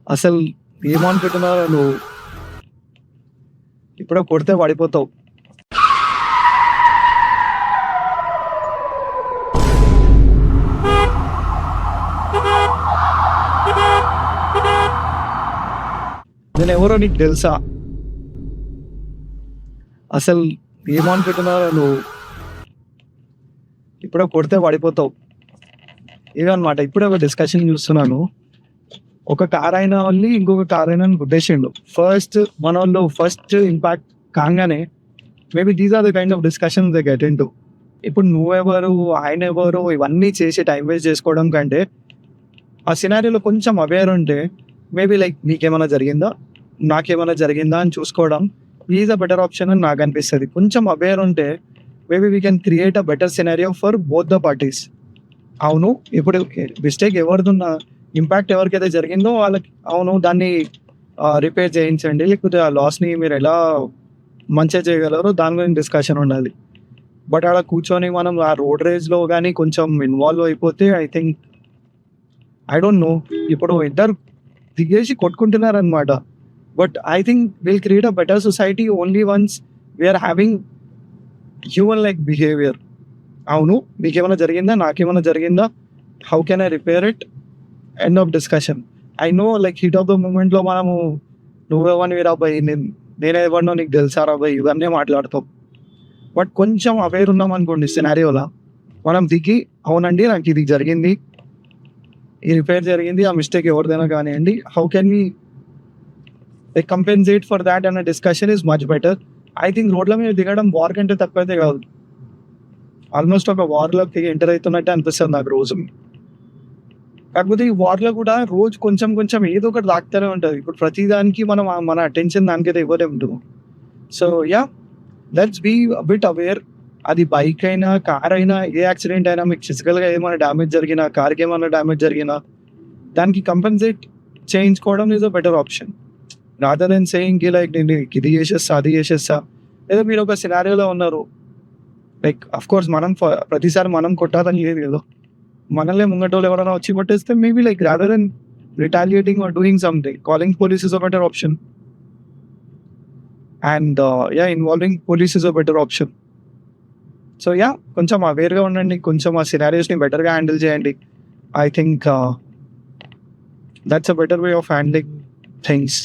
అసలు ఏమనుకుంటున్నావు నువ్వు? ఇప్పుడే కొడితే పడిపోతావు. నేనెవరో నీకు తెలుసా? అసలు ఏమనుకుంటున్నావు నువ్వు? ఇప్పుడే కొడితే పడిపోతావు. ఇదనమాట. ఇప్పుడే ఒక డిస్కషన్ చూస్తున్నాను. ఒక కార్ అయినా వాళ్ళని ఇంకొక కార్ అయినా గుద్దేసిండు. మనోళ్ళు ఫస్ట్ ఇంపాక్ట్ కాగానే maybe these are the kind of discussions they get into. ఇప్పుడు నువ్వెవరు, ఆయన ఎవరు, ఇవన్నీ చేసి టైం వేస్ట్ చేసుకోవడం కంటే ఆ సినారియోలో కొంచెం అవేర్ ఉంటే మేబీ లైక్ నీకేమైనా జరిగిందా, నాకేమైనా జరిగిందా అని చూసుకోవడం ఈజ్ అ బెటర్ ఆప్షన్ అని నాకు అనిపిస్తుంది. కొంచెం అవేర్ ఉంటే maybe we can create a better scenario for both the parties. అవును, ఇప్పుడు మిస్టేక్ ఎవరిదున్నా, ఇంపాక్ట్ ఎవరికైతే జరిగిందో వాళ్ళకి అవును దాన్ని రిపేర్ చేయించండి, లేకపోతే ఆ లాస్ని మీరు ఎలా మంచిగా చేయగలరో దాని గురించి డిస్కషన్ ఉండాలి. బట్ అలా కూర్చొని మనం ఆ రోడ్ రేజ్లో కానీ కొంచెం ఇన్వాల్వ్ అయిపోతే ఐ డోంట్ నో, ఇప్పుడు ఇద్దరు దిగేసి కొట్టుకుంటున్నారనమాట. But I think will create a better society only once we are having human like behaviour. అవును, మీకేమైనా జరిగిందా, నాకేమైనా జరిగిందా, how can I repair it, end of discussion. I know like heat of the మూమెంట్లో మనము నువ్వెవని రాబాయి, నేనేవన్నో నీకు తెలుసా రాబాయి, ఇవన్నీ మాట్లాడతాం. బట్ కొంచెం అవేర్ ఉన్నాం అనుకోండి సినారియోలా, మనం దిగి అవునండి నాకు ఇది జరిగింది, ఈ రిపేర్ జరిగింది, ఆ మిస్టేక్ ఎవరిదైనా కానివ్వండి, how can we like compensate for that అన్న discussion is much better. I think రోడ్ల మీద దిగడం వార్ కంటే తక్కువైతే కాదు, ఆల్మోస్ట్ ఒక వార్లోకి ఎంటర్ అవుతున్నట్టే అనిపిస్తుంది నాకు రోజు. కాకపోతే ఈ వార్లో కూడా రోజు కొంచెం కొంచెం ఏదో ఒకటి తాకుతూనే ఉంటుంది. ఇప్పుడు ప్రతిదానికి మనం మన అటెన్షన్ దానికైతే ఇవ్వలేము. So yeah, let's be bit aware. అది బైక్ అయినా, కార్ అయినా, ఏ యాక్సిడెంట్ అయినా, మీకు ఫిజికల్గా ఏమైనా డ్యామేజ్ జరిగినా, కార్కి ఏమైనా డ్యామేజ్ జరిగినా దానికి కంపెన్సేట్ చేయించుకోవడం is a better option. Rather than saying like నేను ఇది చేసేస్తా, అది చేసేస్తా. లేదా మీరు ఒక సినారియోలో ఉన్నారు, లైక్ అఫ్ కోర్స్ మనం ప్రతిసారి మనం కొట్టాలని లేదు కదా, మనల్ని ముంగటోళ్ళు ఎవరైనా వచ్చి కొట్టేస్తే maybe like rather than retaliating or doing something, calling police is a better option. And yeah, involving police is a better option. So yeah, కొంచెం అవేర్గా ఉండండి, కొంచెం ఆ సినారియోస్ని బెటర్గా హ్యాండిల్ చేయండి. I think that's a better way of handling things.